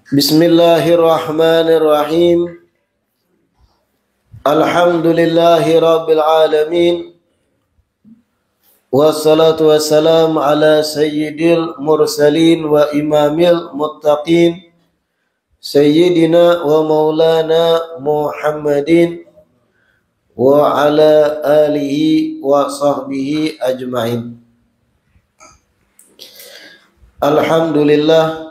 Bismillahirrahmanirrahim. Alhamdulillahi rabbil alamin. Wassalatu wassalamu ala sayyidil mursalin wa imamil muttaqin sayyidina wa maulana Muhammadin wa ala alihi wa sahbihi ajma'in. Alhamdulillah,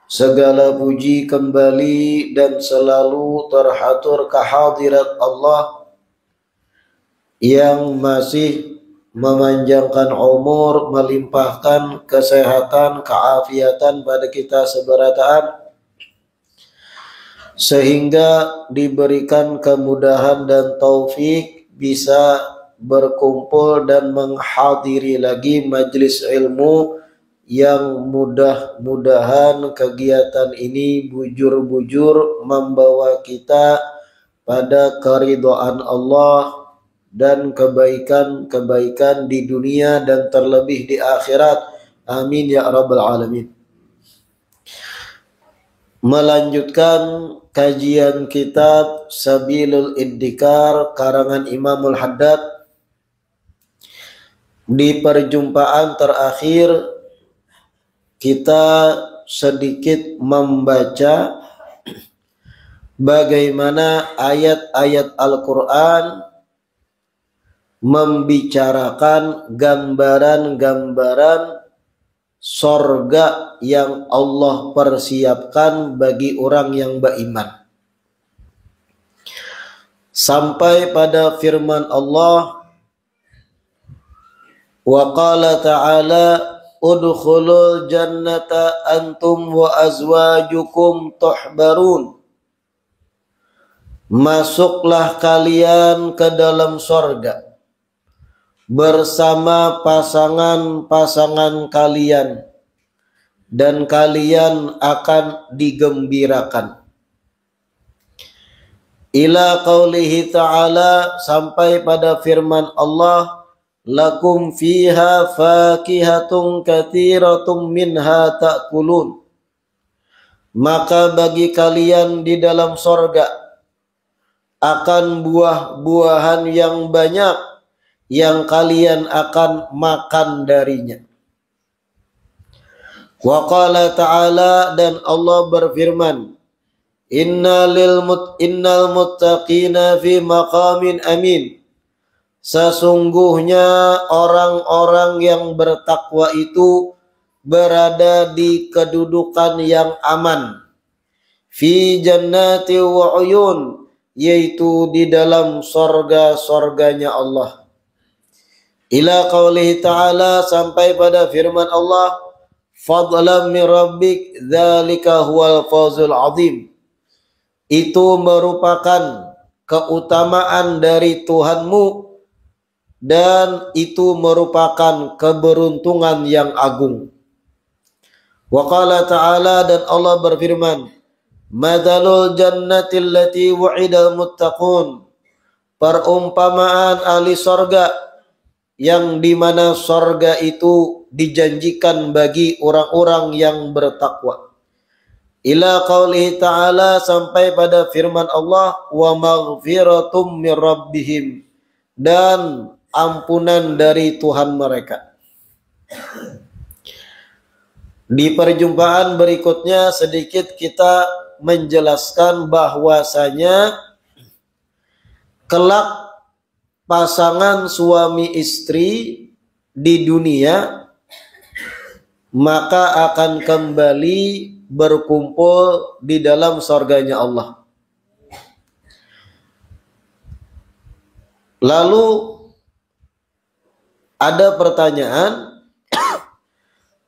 segala puji kembali dan selalu terhatur kehadirat Allah yang masih memanjangkan umur, melimpahkan kesehatan, keafiatan pada kita seberataan, sehingga diberikan kemudahan dan taufik bisa berkumpul dan menghadiri lagi majelis ilmu yang mudah-mudahan kegiatan ini bujur-bujur membawa kita pada keridhaan Allah dan kebaikan-kebaikan di dunia dan terlebih di akhirat. Amin ya rabbal alamin. Melanjutkan kajian kitab Sabilul Iddikar karangan Imamul Haddad. Di perjumpaan terakhir kita sedikit membaca bagaimana ayat-ayat Al-Quran membicarakan gambaran-gambaran sorga yang Allah persiapkan bagi orang yang beriman. Sampai pada firman Allah, wa qala ta'ala udkhulul jannata antum wa azwajukum tuhbarun. Masuklah kalian ke dalam sorga bersama pasangan-pasangan kalian dan kalian akan digembirakan. Ila qaulihi ta'ala, sampai pada firman Allah, lakum fiha fakihatun katsiratun minha ta'kulun. Maka bagi kalian di dalam sorga akan buah-buahan yang banyak yang kalian akan makan darinya. Wa qala ta'ala, dan Allah berfirman, innal muttaqina fi maqamin amin. Sesungguhnya orang-orang yang bertakwa itu berada di kedudukan yang aman. Fi jannati wa uyun, yaitu di dalam sorga-sorganya Allah. Ila qaulihi ta'ala, sampai pada firman Allah, fadlan min rabbik dzalika huwal fawzul azim. Itu merupakan keutamaan dari Tuhanmu dan itu merupakan keberuntungan yang agung. Wa qala ta'ala, dan Allah berfirman, mathalul jannati allati wu'idal muttaqun. Perumpamaan ahli sorga yang dimana sorga itu dijanjikan bagi orang-orang yang bertakwa. Ila qaulihi ta'ala, sampai pada firman Allah, wa maghfiratum mir rabbihim, dan ampunan dari Tuhan mereka. Di perjumpaan berikutnya sedikit kita menjelaskan bahwasanya kelak pasangan suami istri di dunia maka akan kembali berkumpul di dalam surganya Allah. Lalu ada pertanyaan,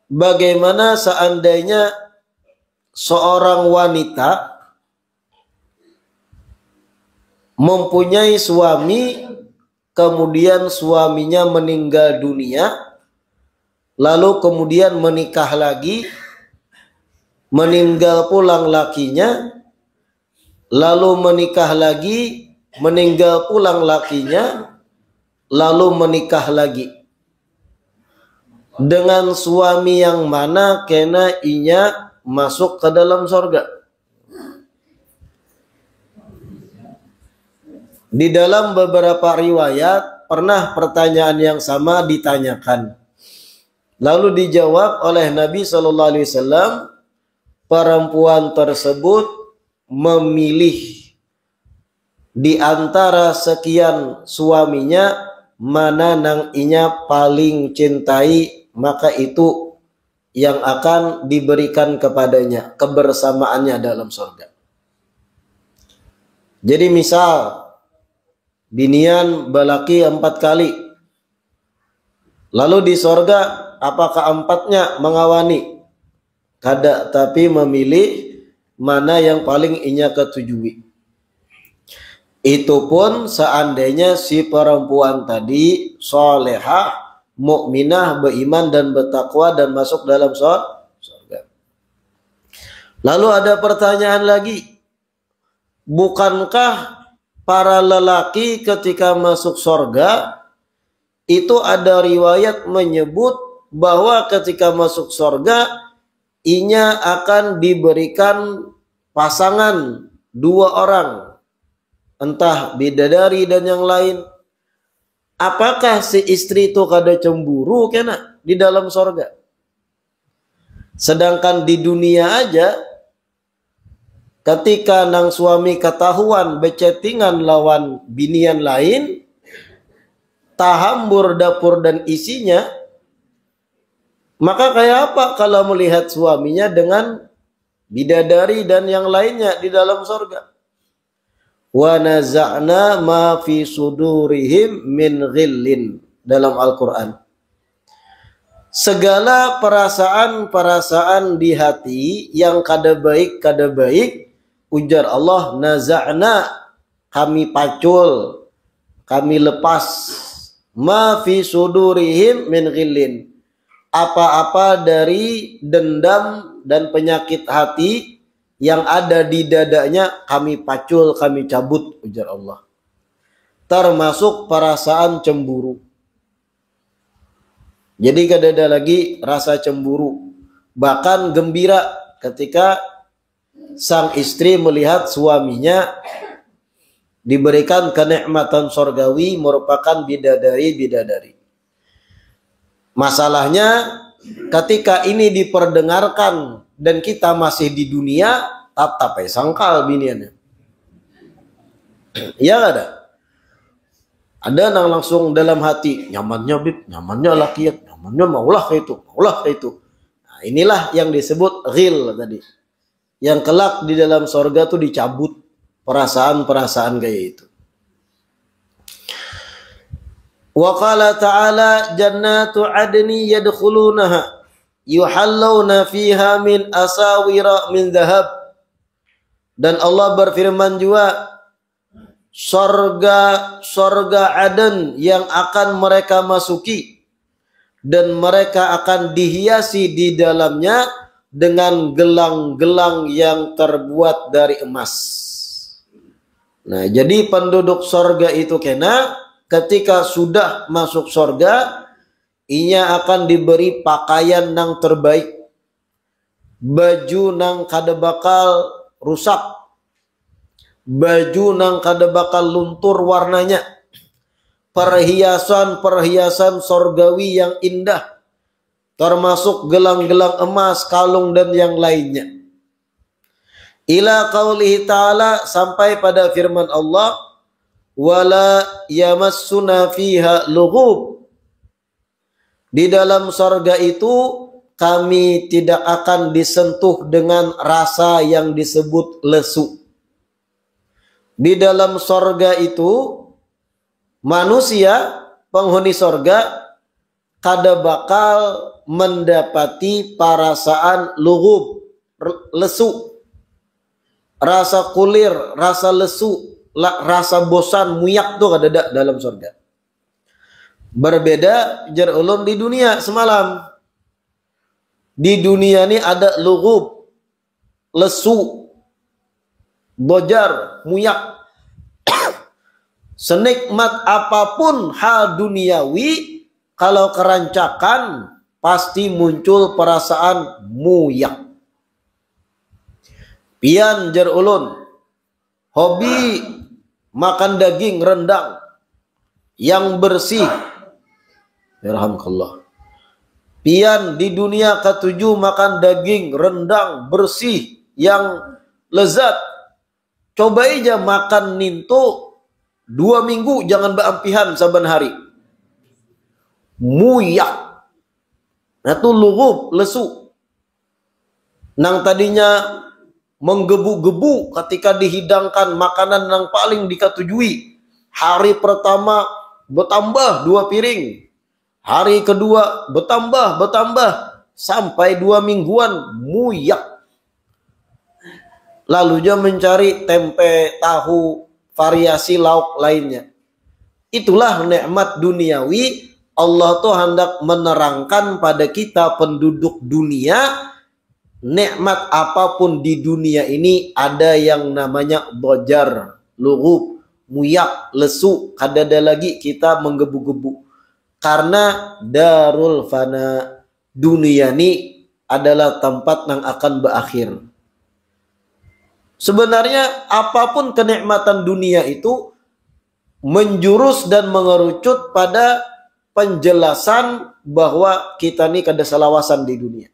bagaimana seandainya seorang wanita mempunyai suami, kemudian suaminya meninggal dunia, lalu kemudian menikah lagi, meninggal pulang lakinya, lalu menikah lagi, meninggal pulang lakinya, lalu menikah lagi. Dengan suami yang mana kena inya masuk ke dalam sorga. Di dalam beberapa riwayat pernah pertanyaan yang sama ditanyakan. Lalu dijawab oleh Nabi Shallallahu Alaihi Wasallam, perempuan tersebut memilih di antara sekian suaminya mana nang inya paling cintai, maka itu yang akan diberikan kepadanya kebersamaannya dalam surga. Jadi misal binian balaki 4 kali, lalu di surga apakah 4-nya mengawani? Kada, tapi memilih mana yang paling inya ketujui. Itu pun seandainya si perempuan tadi solehah, mukminah, beriman dan bertakwa dan masuk dalam surga. Lalu ada pertanyaan lagi, bukankah para lelaki ketika masuk surga itu ada riwayat menyebut bahwa ketika masuk surga inya akan diberikan pasangan 2 orang, entah bidadari dan yang lain. Apakah si istri itu kada cemburu kena di dalam surga? Sedangkan di dunia aja ketika nang suami ketahuan becettingan lawan binian lain, tahambur dapur dan isinya, maka kayak apa kalau melihat suaminya dengan bidadari dan yang lainnya di dalam surga? Wa naza'na ma fi sudurihim min ghillin dalam Al-Quran. Segala perasaan-perasaan di hati yang kada baik, ujar Allah, naza'na, kami pacul, kami lepas, ma fi sudurihim min ghillin, apa-apa dari dendam dan penyakit hati yang ada di dadanya kami pacul, kami cabut, ujar Allah. Termasuk perasaan cemburu. Jadi kada ada lagi rasa cemburu. Bahkan gembira ketika sang istri melihat suaminya diberikan kenikmatan surgawi merupakan bidadari-bidadari. Masalahnya ketika ini diperdengarkan dan kita masih di dunia, tapi sangkal biniannya. Iya ada. Ada yang langsung dalam hati, nyamannya bib, nyamannya lakiat, nyamannya maulah kayak itu, maulah kayak itu. Nah, inilah yang disebut ghil tadi. Yang kelak di dalam sorga tuh dicabut perasaan-perasaan kayak itu. Wa qala ta'ala jannatu adni yadkhulunaha yuhallawna fiha min asawira min dhahab. Dan Allah berfirman juga, sorga Aden yang akan mereka masuki dan mereka akan dihiasi di dalamnya dengan gelang-gelang yang terbuat dari emas. Nah, jadi penduduk sorga itu kena ketika sudah masuk sorga, inya akan diberi pakaian yang terbaik, baju nang kada bakal rusak, baju nang kada bakal luntur warnanya, perhiasan-perhiasan sorgawi yang indah, termasuk gelang-gelang emas, kalung dan yang lainnya. Ila qaulihi ta'ala, sampai pada firman Allah, wala yamassuna fiha lughub. Di dalam sorga itu kami tidak akan disentuh dengan rasa yang disebut lesu. Di dalam sorga itu manusia penghuni sorga kada bakal mendapati perasaan lughub, lesu, rasa kulir, rasa lesu, rasa bosan, muyak tuh kada ada dalam sorga. Berbeda jar ulum di dunia semalam. Di dunia ini ada lughub, lesu, bojar, muyak. Senikmat apapun hal duniawi, kalau kerancakan pasti muncul perasaan muyak. pian jar ulun hobi makan daging rendang yang bersih. Yarhamkallah. Pian di dunia ketujuh makan daging rendang bersih yang lezat. Coba aja makan ninto 2 minggu jangan beampihan saban hari. Muyak. Nah itu lughub, lesu. Nang tadinya menggebu-gebu ketika dihidangkan makanan yang paling diketujui. Hari pertama bertambah 2 piring. Hari kedua bertambah sampai 2 mingguan muyak. Lalu dia mencari tempe, tahu, variasi lauk lainnya. Itulah nikmat duniawi. Allah tuh hendak menerangkan pada kita penduduk dunia, nikmat apapun di dunia ini ada yang namanya dojar, lughub, muyak, lesu, kadada lagi kita menggebu-gebu. Karena darul fana, dunia ini adalah tempat yang akan berakhir. Sebenarnya apapun kenikmatan dunia itu menjurus dan mengerucut pada penjelasan bahwa kita ini kada selawasan di dunia.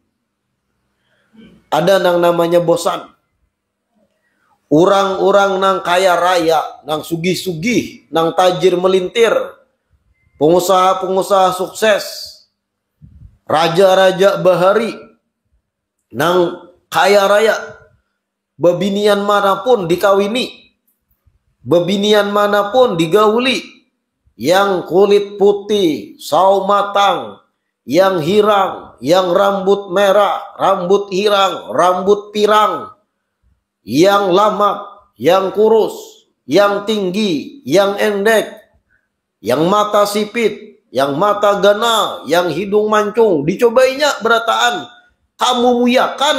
Ada yang namanya bosan. Orang-orang nang kaya raya, nang sugih-sugih, nang tajir melintir, pengusaha-pengusaha sukses, raja-raja bahari, nang kaya raya, bebinian manapun dikawini, bebinian manapun digauli, yang kulit putih, sawo matang, yang hirang, yang rambut merah, rambut hirang, rambut pirang, yang lamak, yang kurus, yang tinggi, yang endek, yang mata sipit, yang mata gana, yang hidung mancung, dicobainya berataan, kamu muyakan.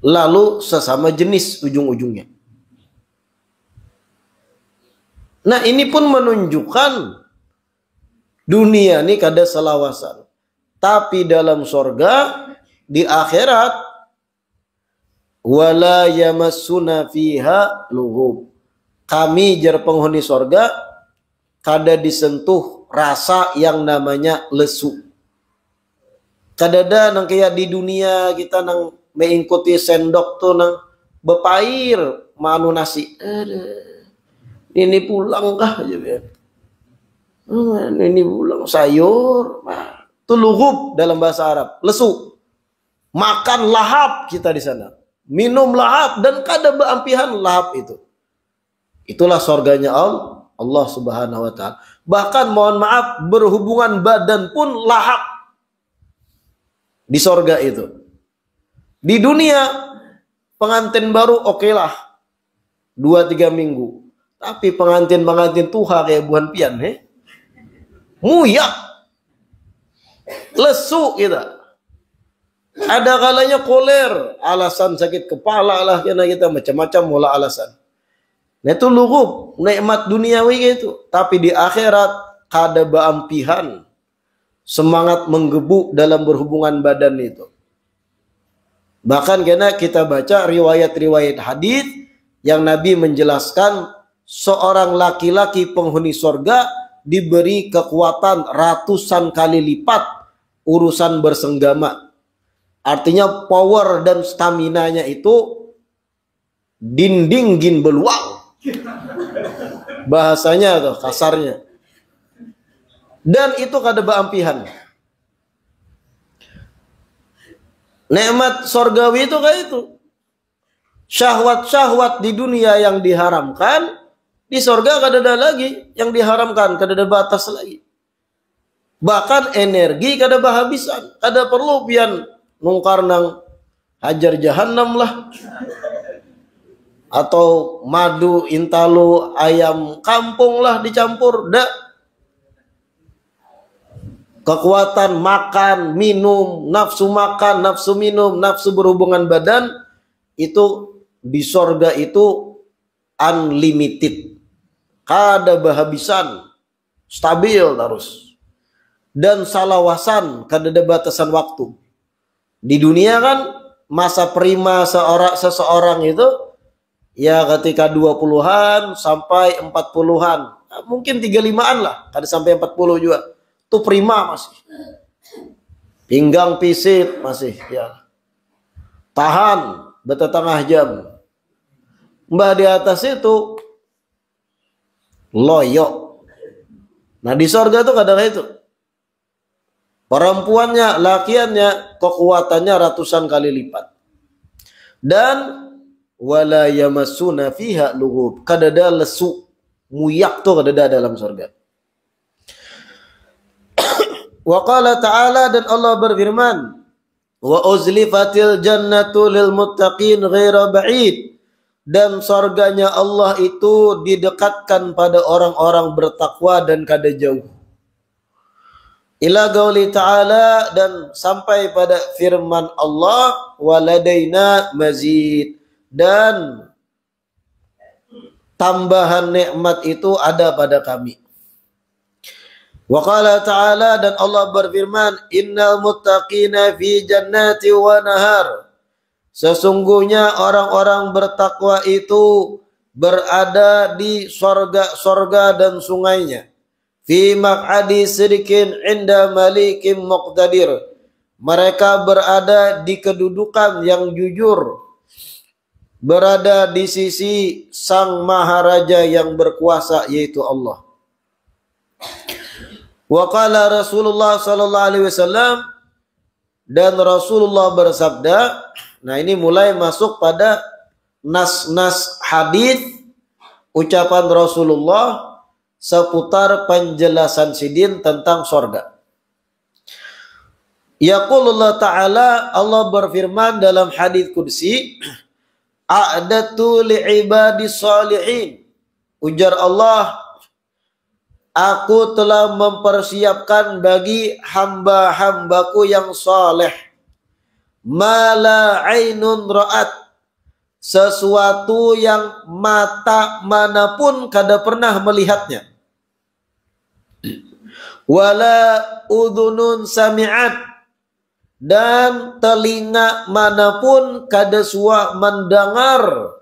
Lalu sesama jenis ujung-ujungnya. Nah ini pun menunjukkan dunia ini kada selawasan. Tapi dalam sorga, di akhirat, wala yamassuna fiha lughub. Kami jar penghuni sorga, kada disentuh rasa yang namanya lesu. Kadada nang kayak di dunia kita nang mengikuti sendok tuh nang bepair manu nasi. Ini pulang kah aja ya. Ini pulang sayur. Nah, itu lughub dalam bahasa Arab, lesu. Makan lahap kita di sana. Minum lahap dan kada beampihan lahap itu. Itulah surganya Allah Subhanahu wa taala. Bahkan mohon maaf berhubungan badan pun lahap di surga itu. Di dunia pengantin baru okelah 2-3 minggu. Tapi pengantin tuha kayak buhan pian muyak. Lesu kita. Ada kalanya koler, alasan sakit kepala lah kita macam-macam mula alasan. Nah itu lughub, nikmat duniawi gitu. Tapi di akhirat kada beampihan. Semangat menggebu dalam berhubungan badan itu. Bahkan karena kita baca riwayat-riwayat hadis yang Nabi menjelaskan seorang laki-laki penghuni surga diberi kekuatan ratusan kali lipat urusan bersenggama. Artinya power dan staminanya itu dinding gin beluang. Bahasanya tuh kasarnya. Dan itu kada beampihan. Nikmat surgawi itu kayak itu. Syahwat-syahwat di dunia yang diharamkan, di surga kada ada lagi yang diharamkan, kada ada batas lagi. Bahkan energi kada bahabisan, kada perlu pian nungkar nang hajar jahanam lah. Atau madu, intalu, ayam kampung lah dicampur, dak. Kekuatan makan, minum, nafsu makan, nafsu minum, nafsu berhubungan badan itu di sorga itu unlimited. Kada bahabisan, stabil terus. Dan salawasan, kada ada batasan waktu. Di dunia kan masa prima seseorang itu ya ketika 20-an sampai 40-an. Nah, mungkin 35-an lah, kada sampai 40 juga. Itu prima masih. Pinggang pisit masih ya. Tahan betetengah jam. Mbah di atas itu loyo. Nah di sorga tuh kadang itu perempuannya, lakiannya kekuatannya ratusan kali lipat. Dan wala yamassuna fiha lughub, kadada lesu, muyak tuh kadada dalam sorga. Wa qala ta'ala, dan Allah berfirman, wa uzlifatil jannatu lil muttaqin ghaira ba'id, dan sorganya Allah itu didekatkan pada orang-orang bertakwa dan kada jauh. Ila qauli ta'ala, dan sampai pada firman Allah, waladaina mazid, dan tambahan nikmat itu ada pada kami. Wa qala ta'ala, dan Allah berfirman, innal muttaqina fi jannati wa nahar, sesungguhnya orang-orang bertakwa itu berada di sorga dan sungainya. Fi maq'adi sidqin inda malikim muqtadir, mereka berada di kedudukan yang jujur, berada di sisi sang maharaja yang berkuasa, yaitu Allah. Wa qala Rasulullah sallallahu alaihi wasallam, dan Rasulullah bersabda. Nah ini mulai masuk pada nas-nas hadis ucapan Rasulullah seputar penjelasan sidin tentang sorga. Yaqulullah ta'ala, Allah berfirman dalam hadis qudsi, a'datu li'ibadis salihin, ujar Allah, aku telah mempersiapkan bagi hamba-hambaku yang saleh mala ainun ra'at, sesuatu yang mata manapun kada pernah melihatnya, wala udhunun sami'at, dan telinga manapun kada suah mendengar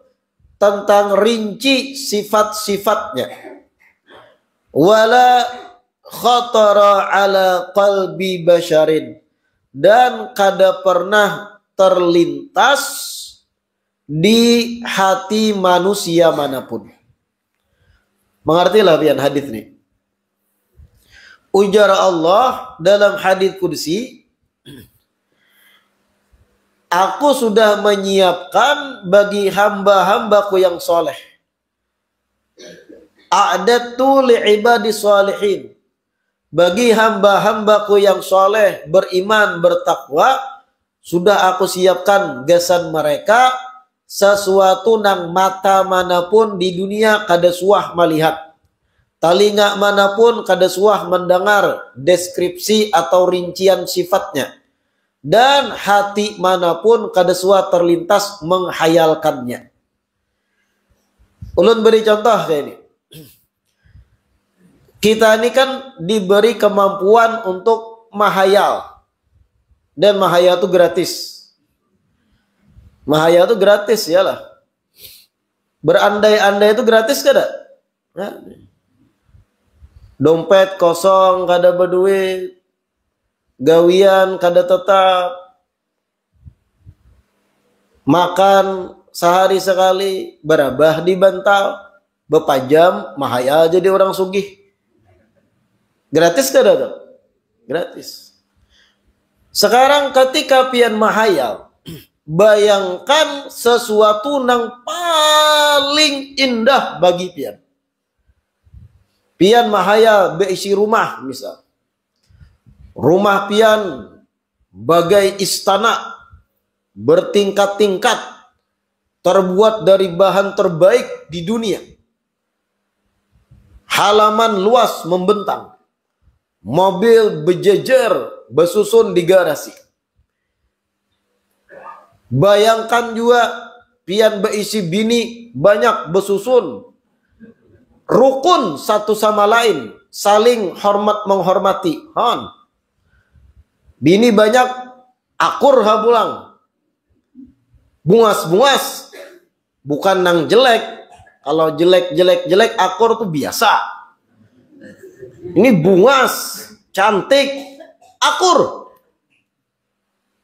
tentang rinci sifat-sifatnya, wala khatara ala qalbi basharin, dan kada pernah terlintas di hati manusia manapun. Mengertilah pian hadis ini. Ujar Allah dalam hadis qudsi, aku sudah menyiapkan bagi hamba-hambaku yang soleh. A'datu li'ibadi salihin, bagi hamba-hambaku yang soleh, beriman, bertakwa, sudah aku siapkan gasan mereka sesuatu nang mata manapun di dunia kada suah melihat, telinga manapun kada suah mendengar deskripsi atau rincian sifatnya, dan hati manapun kada suah terlintas menghayalkannya. Ulun beri contoh kayak ini. Kita ini kan diberi kemampuan untuk mahayal, dan mahayal itu gratis. Mahayal itu gratis ya lah. Berandai-andai itu gratis kada? Ya. Dompet kosong kada berduit, gawian kada tetap, makan sehari sekali, berabah di bantal, bepajam, mahayal jadi orang sugih. Gratis kada tuh? Gratis. Sekarang ketika pian mahayal, bayangkan sesuatu nang paling indah bagi pian. Pian mahayal beisi rumah misal. Rumah pian bagai istana bertingkat-tingkat, terbuat dari bahan terbaik di dunia. Halaman luas membentang. Mobil berjejer bersusun di garasi. Bayangkan juga pian berisi bini banyak bersusun, rukun satu sama lain, saling hormat menghormati. Bini banyak akur habulang. bungas-bungas, bukan nang jelek. Kalau jelek akur tuh biasa. Ini bungas, cantik, akur.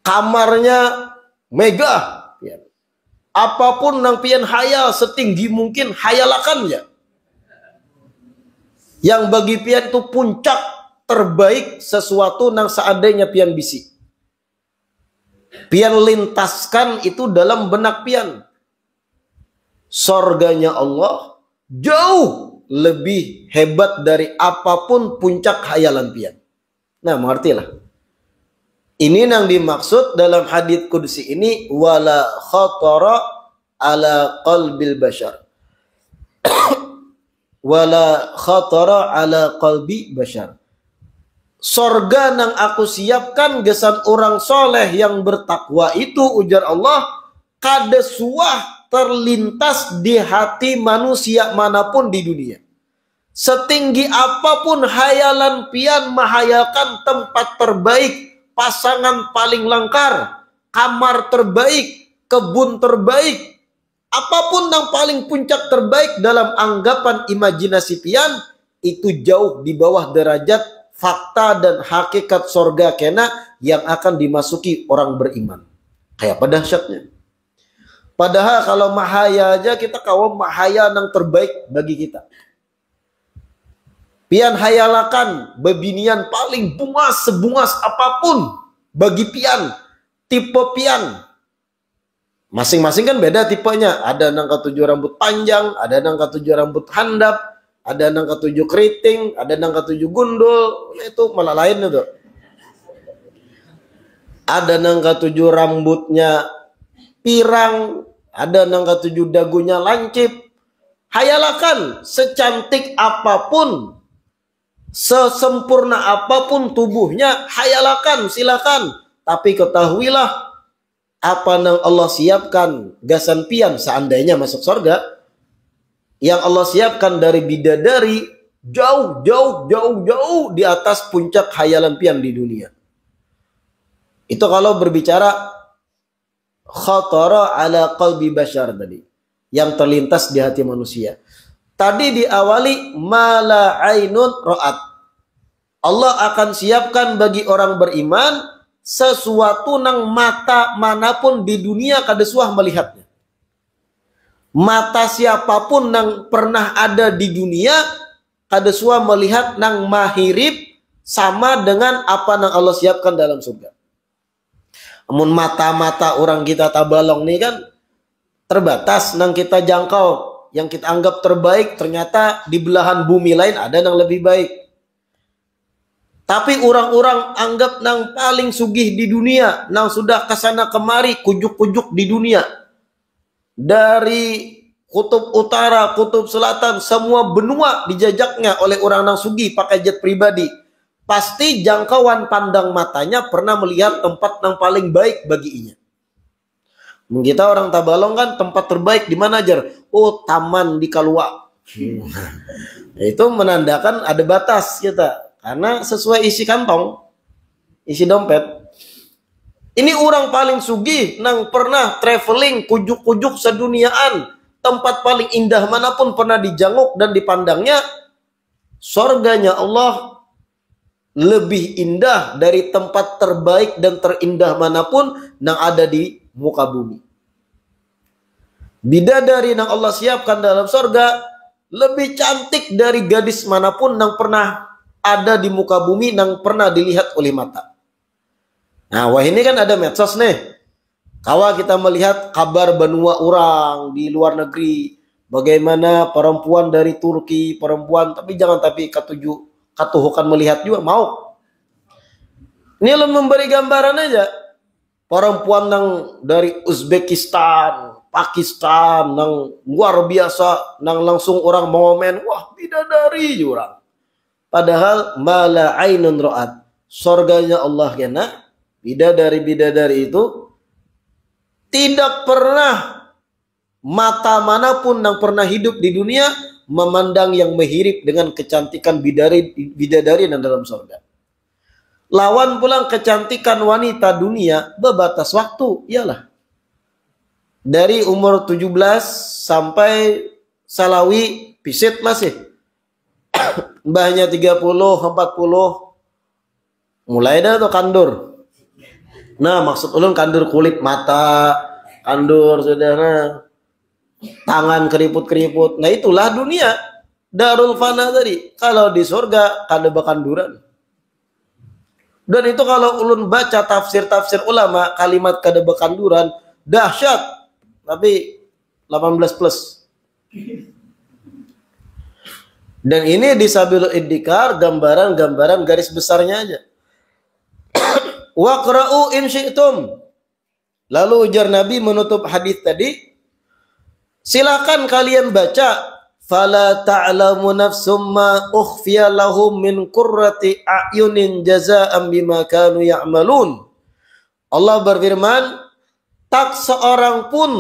Kamarnya megah. Apapun nang pian hayal setinggi mungkin hayalakan ya. Yang bagi pian itu puncak terbaik sesuatu nang seandainya pian bisi. Pian lintaskan itu dalam benak pian. Sorganya Allah jauh lebih hebat dari apapun puncak hayalan pian. Nah, mengertilah. Ini yang dimaksud dalam hadits qudsi ini, wala khatara ala qalbil bashar. Wala khatara ala qalbi bashar. Sorga nang aku siapkan gesan orang soleh yang bertakwa itu, ujar Allah, kada suah terlintas di hati manusia manapun di dunia. Setinggi apapun hayalan pian mahayalkan tempat terbaik, pasangan paling langkar, kamar terbaik, kebun terbaik, apapun yang paling puncak terbaik dalam anggapan imajinasi pian, itu jauh di bawah derajat fakta dan hakikat sorga kena yang akan dimasuki orang beriman. Kayak apa dahsyatnya. Padahal kalau mahaya aja kita kawan mahaya yang terbaik bagi kita. Pian hayalakan bebinian paling bungas sebungas apapun bagi pian. Tipe pian. Masing-masing kan beda tipenya. Ada nang ketujuh rambut panjang, ada nang ketujuh rambut handap, ada nang ketujuh keriting, ada nang ketujuh gundul. Itu malah lain itu. Ada nang ketujuh rambutnya pirang, ada nang ketujuh dagunya lancip. Hayalakan secantik apapun, sesempurna apapun tubuhnya, hayalakan, silakan. Tapi ketahuilah, apa yang Allah siapkan gasan pian seandainya masuk surga, yang Allah siapkan dari bidadari jauh di atas puncak hayalan pian di dunia. Itu kalau berbicara khatara ala qalbi bashar tadi, yang terlintas di hati manusia. Tadi diawali mala ainun ra'at. Allah akan siapkan bagi orang beriman sesuatu nang mata manapun di dunia kada suah melihatnya. Mata siapapun nang pernah ada di dunia kada suah melihat nang mahirip sama dengan apa nang Allah siapkan dalam surga. Namun mata-mata orang kita tabalong nih kan terbatas nang kita jangkau. Yang kita anggap terbaik ternyata di belahan bumi lain ada yang lebih baik. Tapi orang-orang anggap nang paling sugih di dunia, nang sudah kesana kemari kujuk-kujuk di dunia. Dari kutub utara, kutub selatan, semua benua dijajaknya oleh orang nang sugih pakai jet pribadi. Pasti jangkauan pandang matanya pernah melihat tempat yang paling baik bagi inya. Kita orang Tabalong kan tempat terbaik di mana aja? Oh, taman di Kalua. Itu menandakan ada batas kita. Karena sesuai isi kantong, isi dompet. Ini orang paling sugih nang pernah traveling kujuk-kujuk seduniaan. Tempat paling indah manapun pernah dijanguk dan dipandangnya. Sorganya Allah lebih indah dari tempat terbaik dan terindah manapun yang ada di muka bumi. Bidadari yang Allah siapkan dalam sorga lebih cantik dari gadis manapun yang pernah ada di muka bumi, yang pernah dilihat oleh mata. Nah, wah ini kan ada medsos nih. Kalau kita melihat kabar benua orang di luar negeri, bagaimana perempuan dari Turki, perempuan tapi jangan tapi katuhukan melihat juga mau. Ini lo memberi gambaran aja. Perempuan yang dari Uzbekistan, Pakistan, yang luar biasa, yang langsung orang mengomen, wah bidadari orang. Padahal mala ainun ra'at. Sorganya Allah kena, bidadari itu tidak pernah mata manapun yang pernah hidup di dunia memandang yang mirip dengan kecantikan bidadari yang dalam sorga. Lawan pulang kecantikan wanita dunia bebatas waktu, ialah dari umur 17 sampai Salawi pisit masih. Mbahnya 30, 40 mulai dah tuh kandur. Nah, maksud ulun kandur kulit mata, kandur saudara, tangan keriput-keriput. Nah, itulah dunia. Darul fana tadi. Kalau di surga kada bakanduran. Dan itu kalau ulun baca tafsir-tafsir ulama, kalimat kada bakanduran dahsyat. Tapi 18 plus. Dan ini di Sabilul Iddikar gambaran-gambaran garis besarnya aja. Waqra'u in syi'tum. Lalu ujar Nabi menutup hadis tadi, silakan kalian baca. Fala ta'lamu nafsum ma ukhfiya lahum min qurrati a'yunin jazaa'an bima kanu ya'malun. Allah berfirman, tak seorang pun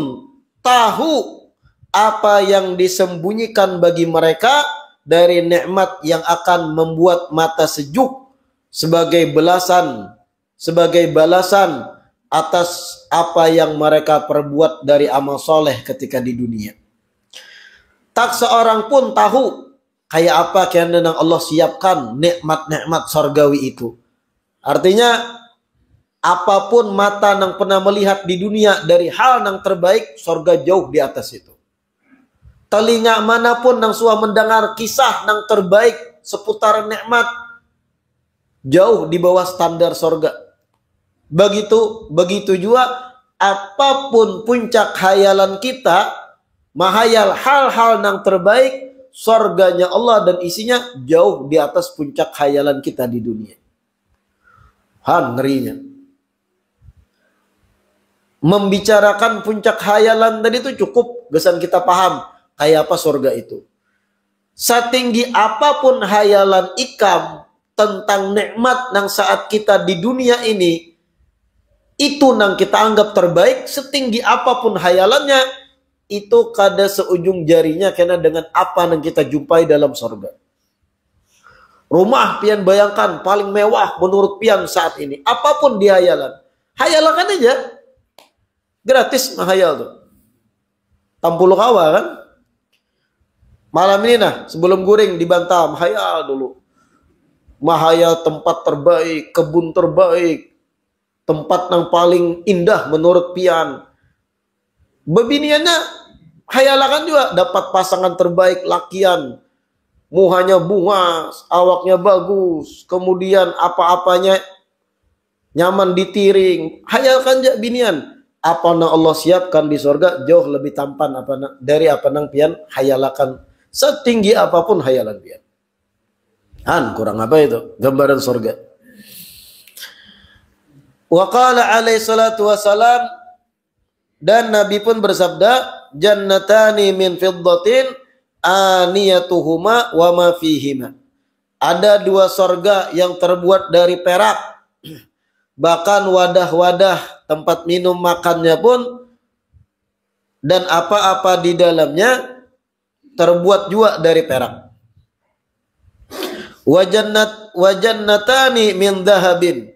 tahu apa yang disembunyikan bagi mereka dari nikmat yang akan membuat mata sejuk sebagai balasan atas apa yang mereka perbuat dari amal soleh ketika di dunia. Tak seorang pun tahu kayak apa yang Allah siapkan nikmat-nikmat sorgawi itu. Artinya apapun mata yang pernah melihat di dunia dari hal yang terbaik, sorga jauh di atas itu. Telinga manapun yang sudah mendengar kisah yang terbaik seputar nikmat, jauh di bawah standar sorga. Begitu juga apapun puncak hayalan kita, mahayal hal-hal yang terbaik, sorganya Allah dan isinya jauh di atas puncak hayalan kita di dunia. Ngerinya. Membicarakan puncak hayalan tadi itu cukup, gesan kita paham kayak apa sorga itu. Setinggi apapun hayalan ikam tentang nikmat yang saat kita di dunia ini, itu yang kita anggap terbaik, setinggi apapun hayalannya, itu kada seujung jarinya karena dengan apa yang kita jumpai dalam sorga. Rumah pian bayangkan paling mewah menurut pian saat ini, apapun di hayalan, hayalakan aja, gratis mahayal tuh. Tampulu kawa kan? Malam ini nah sebelum guring dibantah, mahayal dulu. Mahayal tempat terbaik, kebun terbaik, tempat yang paling indah menurut pian. Bebiniannya hayalakan juga dapat pasangan terbaik lakian, muhanya bunga, awaknya bagus, kemudian apa-apanya nyaman ditiring. Hayalkan aja binian, apa yang Allah siapkan di surga jauh lebih tampan dari apa yang pian hayalakan, setinggi apapun hayalan pian. Kurang apa itu gambaran surga. Wa qala alaihi salatu wassalam, dan Nabi pun bersabda, jannatani min fiddatin aniyatuhuma wa ma fihima. Ada dua sorga yang terbuat dari perak, bahkan wadah-wadah tempat minum makannya pun dan apa-apa di dalamnya terbuat juga dari perak. Wa jannatani min dhahabin,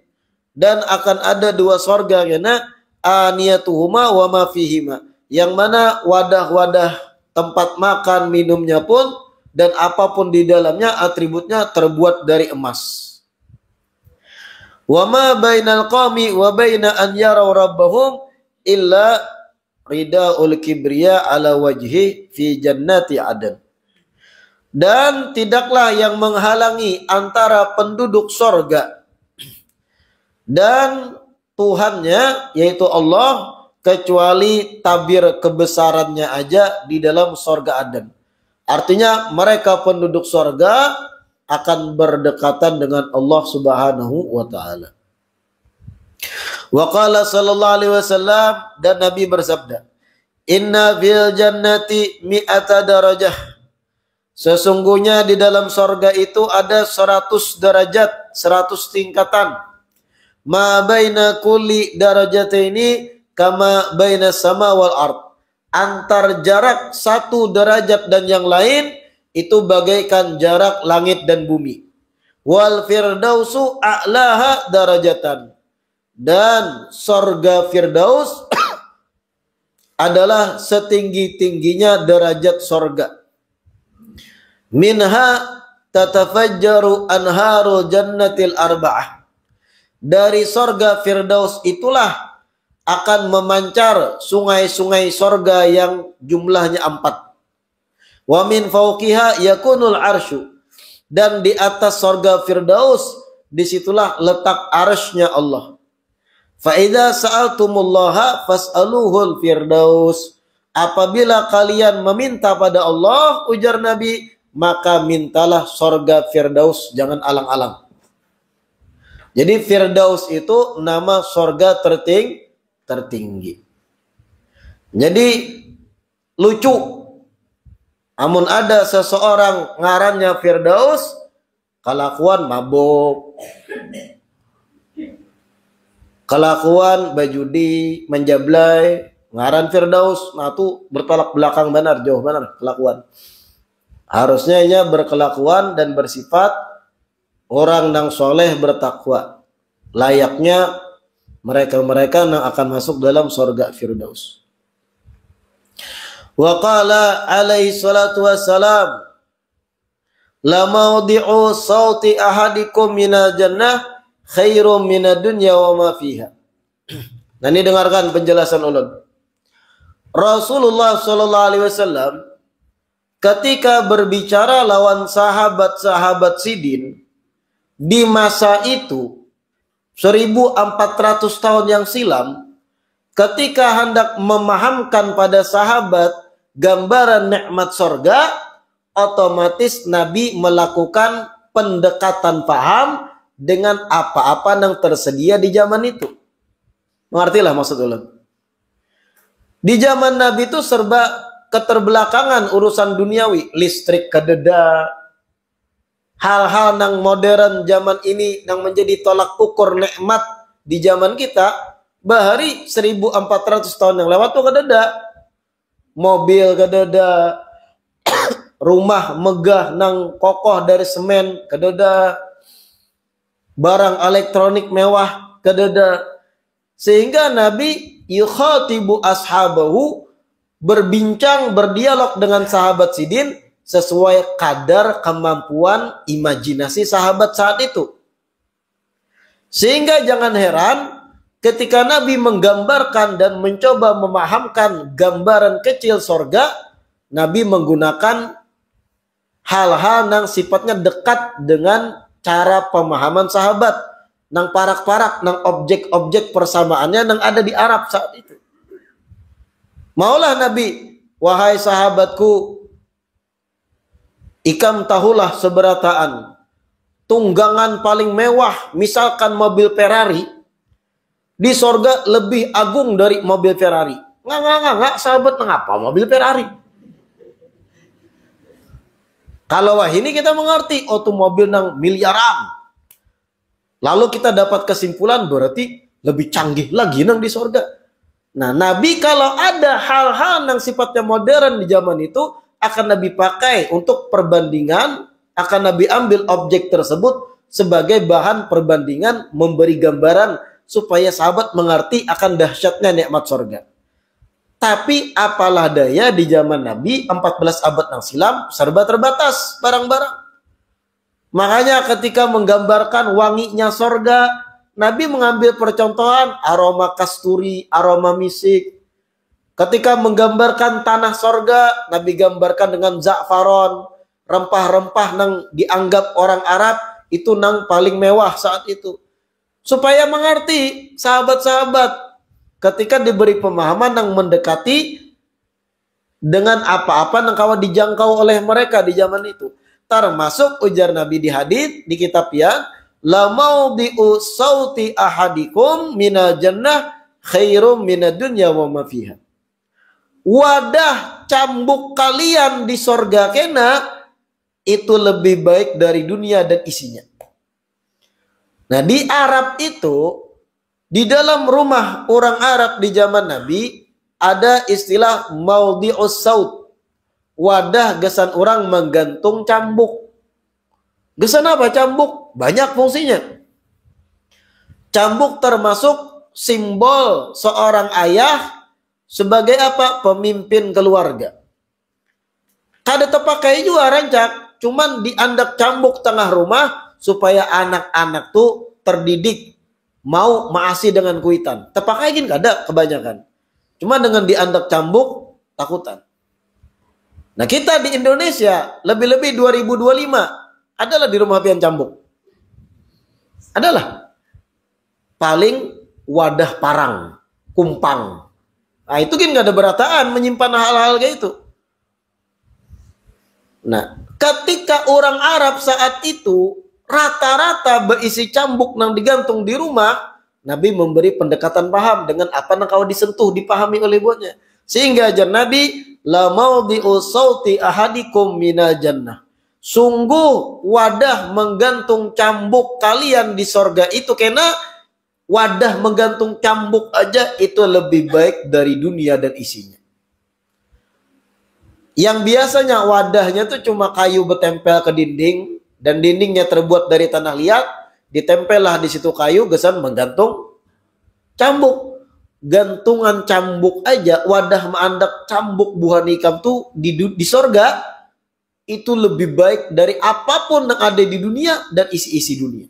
dan akan ada dua sorga yana aniyatuhuma wa ma fihima, yang mana wadah-wadah tempat makan minumnya pun dan apapun di dalamnya atributnya terbuat dari emas. Wa ma bainal qawmi wa baina an yaraw rabbahum illa ridaul kibriya ala wajhi fi jannati adan. Dan tidaklah yang menghalangi antara penduduk sorga dan Tuhannya, yaitu Allah, kecuali tabir kebesarannya aja di dalam sorga Aden. Artinya mereka penduduk sorga akan berdekatan dengan Allah Subhanahu wa ta'ala. Wa qala sallallahu alaihi wasallam, dan Nabi bersabda, inna fil jannati mi'ata darajah. Sesungguhnya di dalam sorga itu ada 100 derajat, 100 tingkatan. Ma baina kulli darajataini kama baina sama wal ard. Antar jarak satu derajat dan yang lain itu bagaikan jarak langit dan bumi. Wal firdausu a'laha darajatan. Dan sorga Firdaus adalah setinggi-tingginya derajat sorga. Minha tatafajjaru anharul jannatil arba'ah. Dari sorga Firdaus itulah akan memancar sungai-sungai sorga yang jumlahnya 4. Wa min fauqiha yakunul arsyu. Dan di atas sorga Firdaus, disitulah letak arsy-Nya Allah. Fa idza sa'altumullaha fas'aluhul firdaus. Apabila kalian meminta pada Allah, ujar Nabi, maka mintalah sorga Firdaus, jangan alang-alang. Jadi Firdaus itu nama sorga tertinggi. Jadi lucu, amun ada seseorang ngarannya Firdaus, kelakuan mabuk, kelakuan bajudi, menjablay, ngaran Firdaus, nah itu bertolak belakang benar, jauh benar kelakuan. Harusnya ia berkelakuan dan bersifat orang yang soleh bertakwa. Layaknya mereka-mereka yang akan masuk dalam surga Firdaus. Wa qala alaihi salatu wassalam, la mawdi'u sauti ahadikum minal jannah khairum minad dunya wa ma fiha. Nah, ini dengarkan penjelasan ulun. Rasulullah sallallahu alaihi wasallam ketika berbicara lawan sahabat-sahabat Sidin di masa itu 1400 tahun yang silam, ketika hendak memahamkan pada sahabat gambaran nikmat sorga, otomatis Nabi melakukan pendekatan paham dengan apa-apa yang tersedia di zaman itu. Mengertilah maksud ulun. Di zaman Nabi itu serba keterbelakangan urusan duniawi, listrik kededa, hal-hal yang modern zaman ini yang menjadi tolak ukur nikmat di zaman kita, bahari 1400 tahun yang lewat tuh kededa. Mobil kededa, rumah megah nang kokoh dari semen kededa, barang elektronik mewah kededa. Sehingga Nabi yukhatibu ashabahu, berbincang, berdialog dengan sahabat Sidin sesuai kadar kemampuan imajinasi sahabat saat itu. Sehingga jangan heran ketika Nabi menggambarkan dan mencoba memahamkan gambaran kecil sorga, Nabi menggunakan hal-hal yang sifatnya dekat dengan cara pemahaman sahabat, nang parak-parak, nang objek-objek persamaannya nang ada di Arab saat itu. Maulah Nabi, wahai sahabatku, ikam tahulah seberataan tunggangan paling mewah, misalkan mobil Ferrari, di sorga lebih agung dari mobil Ferrari. Nggak, sahabat, mengapa mobil Ferrari? Kalau wah ini kita mengerti, oh tuh mobil nang miliaran. Lalu kita dapat kesimpulan berarti lebih canggih lagi nang di sorga. Nah, Nabi kalau ada hal-hal yang sifatnya modern di zaman itu, akan Nabi pakai untuk perbandingan, akan Nabi ambil objek tersebut sebagai bahan perbandingan, memberi gambaran supaya sahabat mengerti akan dahsyatnya nikmat sorga. Tapi apalah daya di zaman Nabi 14 abad yang silam serba terbatas barang-barang. Makanya ketika menggambarkan wanginya sorga, Nabi mengambil percontohan aroma kasturi, aroma misik. Ketika menggambarkan tanah sorga, Nabi gambarkan dengan za'faron, rempah-rempah yang dianggap orang Arab itu nang paling mewah saat itu. Supaya mengerti sahabat-sahabat ketika diberi pemahaman yang mendekati dengan apa-apa yang kawan dijangkau oleh mereka di zaman itu. Termasuk ujar Nabi di hadits di kitab ya, la maudi'u sauti ahadikum minal jannah khairum minad dunya wa ma fiha. Wadah cambuk kalian di sorga kena itu lebih baik dari dunia dan isinya. Nah, di Arab itu, di dalam rumah orang Arab di zaman Nabi ada istilah maudi'us saut, wadah gesan orang menggantung cambuk. Gesan apa cambuk? Banyak fungsinya. Cambuk termasuk simbol seorang ayah, sebagai apa? Pemimpin keluarga. Kada terpakai juga rancak, cuman diandak cambuk tengah rumah supaya anak-anak tuh terdidik mau maasi dengan kuitan. Terpakai gin kada kebanyakan. Cuma dengan diandak cambuk takutan. Nah kita di Indonesia lebih-lebih 2025 adalah di rumah pian cambuk. Adalah paling wadah parang, kumpang. Nah itu kan gak ada berataan menyimpan hal-hal kayak itu. Nah ketika orang Arab saat itu rata-rata berisi cambuk yang digantung di rumah, Nabi memberi pendekatan paham dengan apa yang kau disentuh, dipahami oleh buatnya. Sehingga ajar Nabi, la maudhi'u sauti ahadikum minal jannah. Sungguh wadah menggantung cambuk kalian di sorga itu, karena wadah menggantung cambuk aja itu lebih baik dari dunia dan isinya. Yang biasanya wadahnya tuh cuma kayu bertempel ke dinding dan dindingnya terbuat dari tanah liat, ditempellah di situ kayu, gesan menggantung cambuk. Gantungan cambuk aja, wadah mengandak cambuk buah nikam tuh di sorga itu lebih baik dari apapun yang ada di dunia dan isi-isi dunia.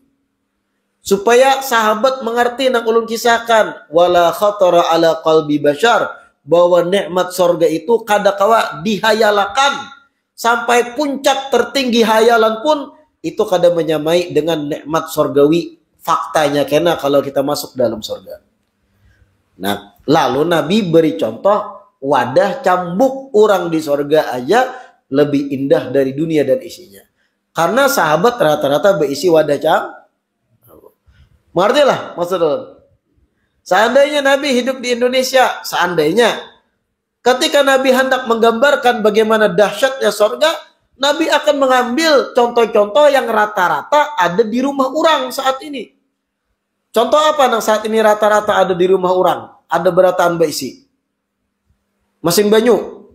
Supaya sahabat mengerti nang ulun kisahkan, wala khatara ala qalbi bashar, bahwa nikmat sorga itu kadakawa dihayalakan sampai puncak tertinggi hayalan pun itu kada menyamai dengan nikmat sorgawi faktanya, karena kalau kita masuk dalam sorga. Nah, lalu Nabi beri contoh wadah cambuk orang di sorga aja lebih indah dari dunia dan isinya. Karena sahabat rata-rata berisi wadah cambuk. Mengerti lah maksudnya. Seandainya Nabi hidup di Indonesia, seandainya ketika Nabi hendak menggambarkan bagaimana dahsyatnya sorga, Nabi akan mengambil contoh-contoh yang rata-rata ada di rumah orang saat ini. Contoh apa yang saat ini rata-rata ada di rumah orang? Ada berataan berisi mesin banyu.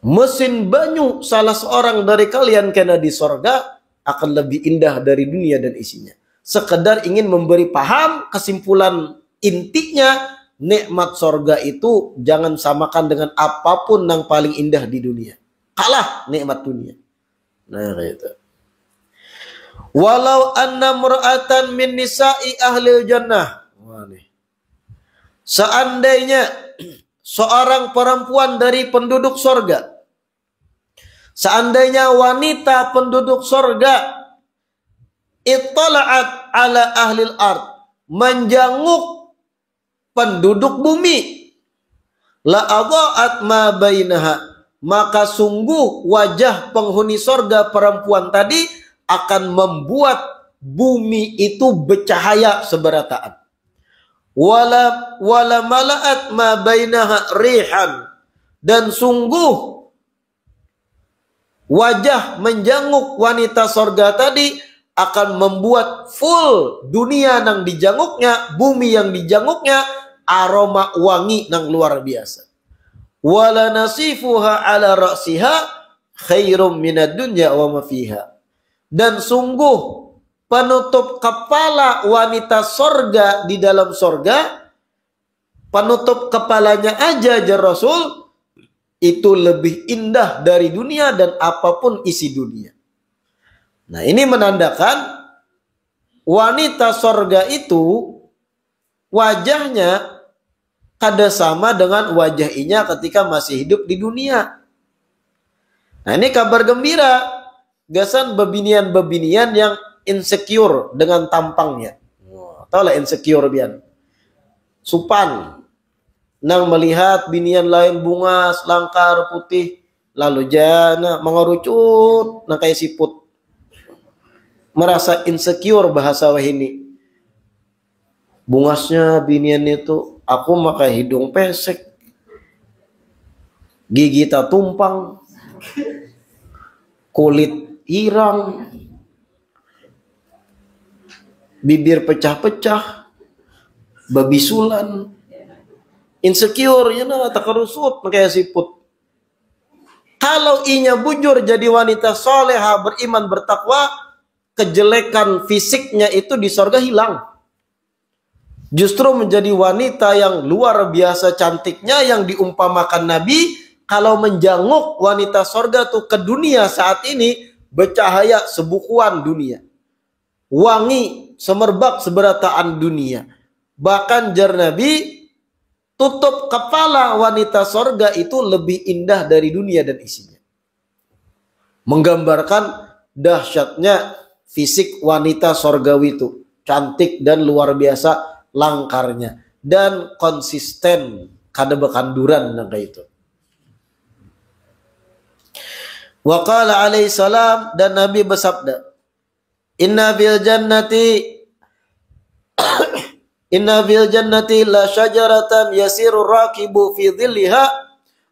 Mesin banyu salah seorang dari kalian kena di sorga akan lebih indah dari dunia dan isinya. Sekedar ingin memberi paham, kesimpulan intinya, nikmat sorga itu jangan samakan dengan apapun yang paling indah di dunia. Kalah nikmat dunia. Nah itu. Walau anna mur'atan min nisa'i ahlil jannah. Wah, nih. Seandainya seorang perempuan dari penduduk sorga, seandainya wanita penduduk sorga ittala'at ala ahlil ard, menjanguk penduduk bumi, la adha'at ma bainaha, maka sungguh wajah penghuni sorga perempuan tadi akan membuat bumi itu bercahaya seberataan. Wala mala'at ma bainaha rihan, dan sungguh wajah menjanguk wanita sorga tadi akan membuat full dunia yang dijanguknya, bumi yang dijanguknya, aroma wangi yang luar biasa. Wala nasifuha ala ra'siha khairum minad dunya wa ma fiha. Dan sungguh penutup kepala wanita sorga di dalam sorga, penutup kepalanya aja Rasul, itu lebih indah dari dunia dan apapun isi dunia. Nah ini menandakan wanita sorga itu wajahnya kada sama dengan wajah inya ketika masih hidup di dunia. Nah ini kabar gembira. Gasan bebinian-bebinian yang insecure dengan tampangnya. Tahu lah insecure bian. Supan. Nang melihat binian lain bunga, selangkar, putih. Lalu jana mengerucut. Nang kayak siput. Merasa insecure bahasa wahini. Bungasnya binian itu. Aku makai hidung pesek. Gigi tak tumpang. Kulit irang, bibir pecah-pecah, babisulan, insecure, ya nah, tak kerusut, kayak siput. Kalau inya bujur jadi wanita soleha, beriman, bertakwa, kejelekan fisiknya itu di sorga hilang. justru menjadi wanita yang luar biasa cantiknya, yang diumpamakan Nabi kalau menjanguk wanita sorga tuh ke dunia saat ini bercahaya sebukuan dunia, wangi semerbak seberataan dunia. Bahkan jar Nabi, tutup kepala wanita sorga itu lebih indah dari dunia dan isinya, menggambarkan dahsyatnya fisik wanita sorgawi itu, cantik dan luar biasa langkarnya, dan konsisten kada bekanduran nangka itu. Wa qala alaihi salam, dan Nabi bersabda, inna bil jannati la syajaratan yasiru rakibu fi dhilliha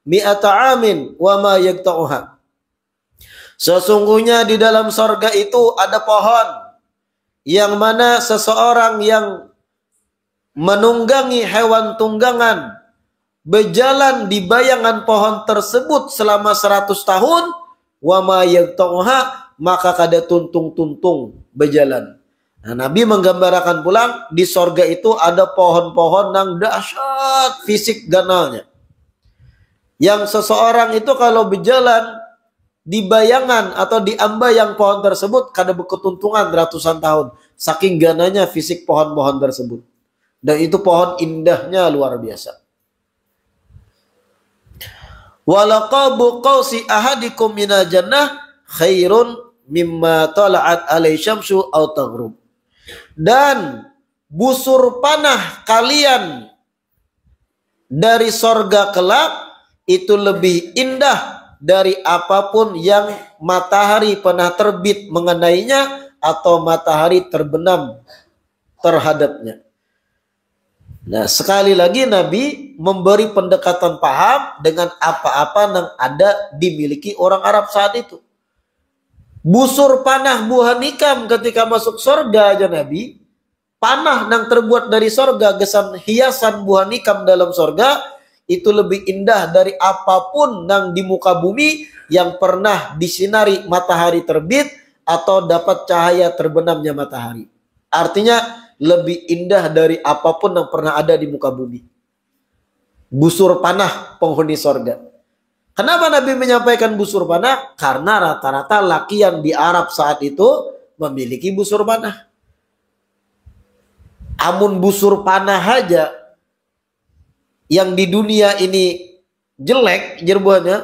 mi'ata amin wa ma yaqta'uha. Sesungguhnya di dalam sorga itu ada pohon yang mana seseorang yang menunggangi hewan tunggangan berjalan di bayangan pohon tersebut selama 100 tahun, wa ma yaqta'uha, maka kada tuntung-tuntung berjalan. Nah, Nabi menggambarkan pulang di sorga itu ada pohon-pohon yang dahsyat fisik ganalnya, yang seseorang itu kalau berjalan di bayangan atau di ambayang pohon tersebut kada berketuntungan ratusan tahun, saking gananya fisik pohon-pohon tersebut. Dan itu pohon indahnya luar biasa. Walaqabu qausi ahadikum minal jannah khairun mimma tala'at alai syamsu aw taghrub. Dan busur panah kalian dari sorga kelak itu lebih indah dari apapun yang matahari pernah terbit mengenainya atau matahari terbenam terhadapnya. Nah, sekali lagi Nabi memberi pendekatan paham dengan apa-apa yang ada dimiliki orang Arab saat itu. Busur panah buah nikam ketika masuk sorga aja Nabi, panah yang terbuat dari sorga, gesan hiasan buah nikam dalam sorga, itu lebih indah dari apapun yang di muka bumi yang pernah disinari matahari terbit atau dapat cahaya terbenamnya matahari. Artinya lebih indah dari apapun yang pernah ada di muka bumi. Busur panah penghuni sorga. Kenapa Nabi menyampaikan busur panah? Karena rata-rata laki yang di Arab saat itu memiliki busur panah. Amun busur panah aja yang di dunia ini jelek jerbuannya,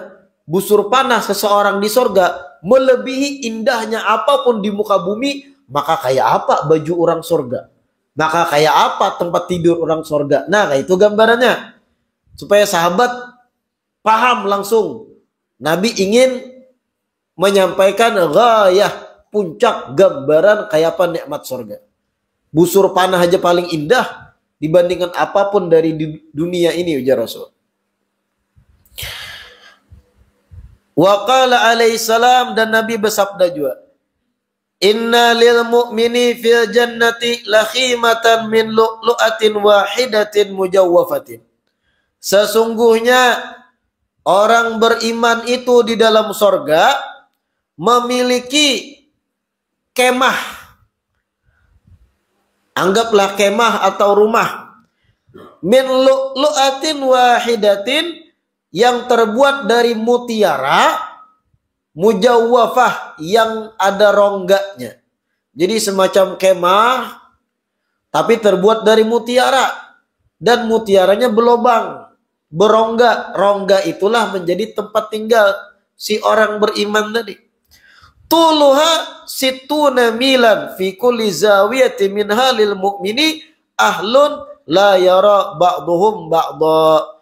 busur panah seseorang di sorga melebihi indahnya apapun di muka bumi, maka kayak apa baju orang sorga? Maka kayak apa tempat tidur orang sorga? Nah, kayak itu gambarannya. Supaya sahabat paham langsung. Nabi ingin menyampaikan ghayah, puncak gambaran kayak apa nikmat sorga. Busur panah aja paling indah dibandingkan apapun dari dunia ini, ujar Rasul. Wa qala alaihi salam, dan Nabi bersabda juga, inna lil mu'mini fil jannati lakhimatan min lu'lu'atin wahidatin mujawwafatin. Sesungguhnya orang beriman itu di dalam sorga memiliki kemah. Anggaplah kemah atau rumah. Min lu'lu'atin wahidatin, yang terbuat dari mutiara, mujawwafah, yang ada rongganya. Jadi semacam kemah tapi terbuat dari mutiara, dan mutiaranya berlobang, berongga. Rongga itulah menjadi tempat tinggal si orang beriman tadi. Tuluha situna milan fi kulli zawiyati min halil mu'mini ahlun la yara ba'duhum ba'da.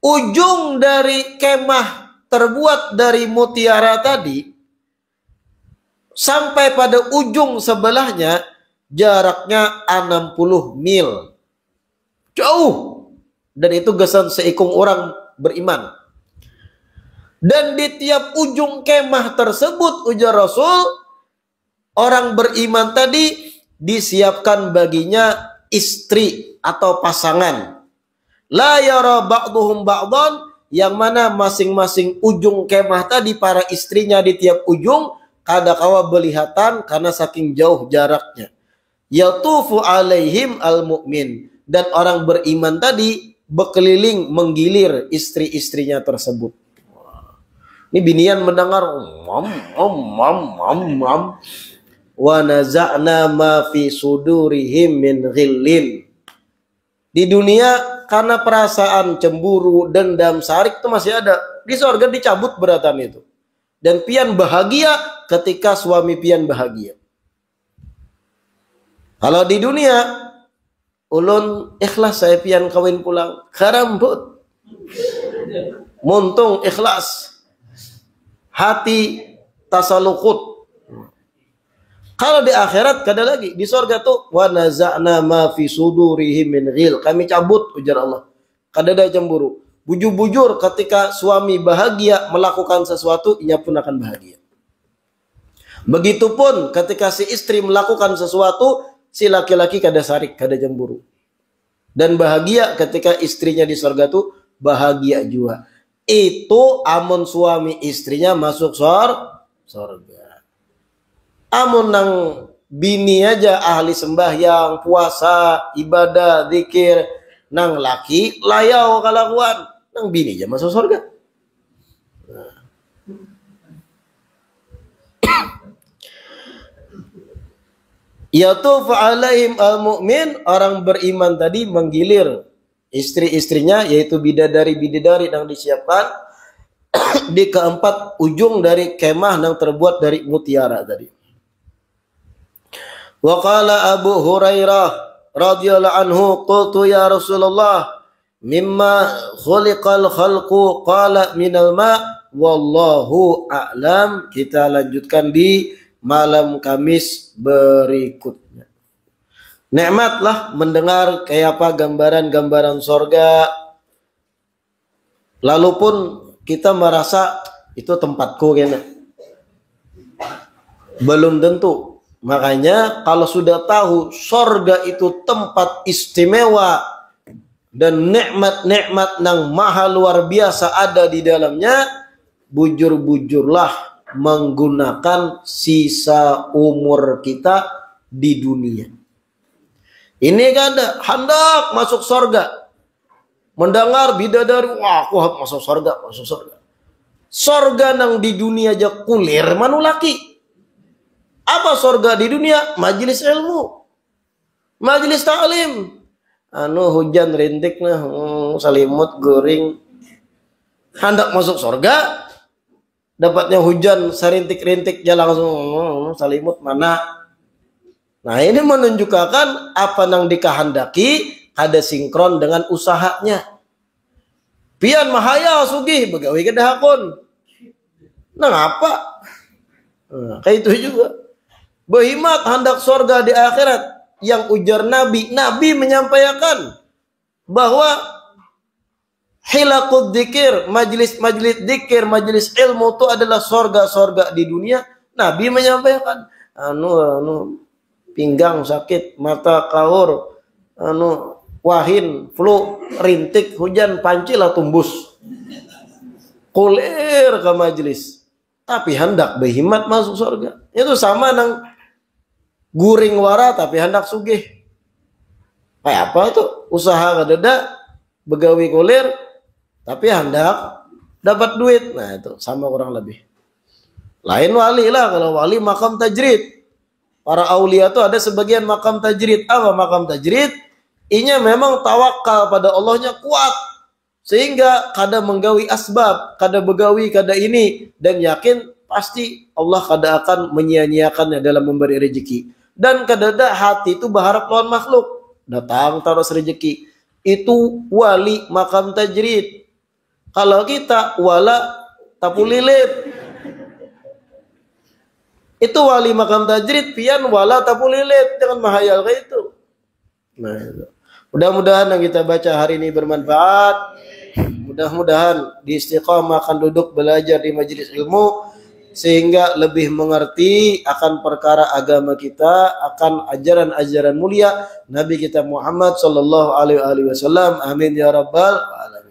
Ujung dari kemah terbuat dari mutiara tadi sampai pada ujung sebelahnya jaraknya 60 mil. Jauh. Dan itu gesan seikung orang beriman. Dan di tiap ujung kemah tersebut, ujar Rasul, orang beriman tadi disiapkan baginya istri atau pasangan. La yara ba'duhum ba'dan, yang mana masing-masing ujung kemah tadi para istrinya di tiap ujung kada kawa belihatan karena saking jauh jaraknya. yatufu alaihim al-mu'min, dan orang beriman tadi berkeliling menggilir istri-istrinya tersebut. Ini binian mendengar wa naza'na ma fi sudurihim min ghillin. Di dunia karena perasaan cemburu, dendam, sarik itu masih ada. Di surga dicabut beratan itu. Dan pian bahagia ketika suami pian bahagia. Kalau di dunia, ulun ikhlas saya pian kawin pulang. Karambut. Muntung ikhlas. Hati tasalukut. Kalau di akhirat kada lagi, di surga tuh wa naza'na ma fi sudurihim min ghil. Kami cabut, ujar Allah. Kada ada cemburu. Bujur-bujur ketika suami bahagia melakukan sesuatu, ia pun akan bahagia. Begitupun ketika si istri melakukan sesuatu, si laki-laki kada sarik, kada cemburu. Dan bahagia ketika istrinya di surga tuh bahagia juga. Itu amun suami istrinya masuk surga. Amun nang bini aja ahli sembahyang, puasa, ibadah, zikir, nang laki layau kalakuan, nang bini aja masuk surga. Yatufu alaihim al-mu'min, orang beriman tadi menggilir istri-istrinya, yaitu bidadari-bidadari yang disiapkan di keempat ujung dari kemah yang terbuat dari mutiara tadi. Wa qala Abu Hurairah radhiyallahu anhu, qultu ya Rasulullah, mimma khuliqal khalqu, qala minal ma, wallahu a'lam. Kita lanjutkan di malam Kamis berikutnya. Nikmatlah mendengar kayak apa gambaran-gambaran sorga. Lalu pun kita merasa itu tempatku kena. Belum tentu. Makanya kalau sudah tahu sorga itu tempat istimewa dan nikmat-nikmat yang maha luar biasa ada di dalamnya, bujur-bujurlah menggunakan sisa umur kita di dunia. Ini kan ada hendak masuk sorga, mendengar bidadari, wah aku masuk sorga, masuk sorga. Sorga nang di dunia aja kulir manulaki. Apa sorga di dunia? Majelis ilmu, majelis taklim. Hujan rintik nah, salimut goring. Hendak masuk sorga, dapatnya hujan serintik-rintik jalan langsung salimut mana. Nah ini menunjukkan apa yang dikehendaki ada sinkron dengan usahanya. Pian mahaya sugih begawi kedahakon. Nah apa? Nah, kayak itu juga. Berhimat hendak sorga di akhirat. Yang ujar Nabi menyampaikan bahwa hilaqud dzikir, majlis-majlis dzikir, majlis ilmu itu adalah sorga-sorga di dunia. Nabi menyampaikan, pinggang sakit, mata kaur, wahin, flu, rintik, hujan, pancilah tumbus. Kulir ke majlis. Tapi hendak berhimat masuk sorga. Itu sama nang guring wara tapi hendak sugih. Kayak apa itu? Usaha kadeda, begawi kulir, tapi hendak dapat duit. Nah itu sama kurang lebih. Lain wali lah, kalau wali makam tajrid. Para aulia itu ada sebagian makam tajrid. Apa makam tajrid? Inya memang tawakal pada Allahnya kuat. Sehingga kada menggawi asbab, kada begawi, kada ini. Dan yakin pasti Allah kada akan menyia-nyiakannya dalam memberi rezeki. Dan kadada hati itu berharap lawan makhluk. Datang taruh rezeki. Itu wali makam tajrid. Kalau kita wala tapu lilit. Itu wali makam tajrid, pian wala tapu lilit. Jangan mahayal kayak itu. Nah, itu. Mudah-mudahan yang kita baca hari ini bermanfaat. Mudah-mudahan di istiqamah akan duduk belajar di majelis ilmu sehingga lebih mengerti akan perkara agama kita, akan ajaran-ajaran mulia Nabi kita Muhammad sallallahu alaihi wasallam. Amin ya rabbal alamin.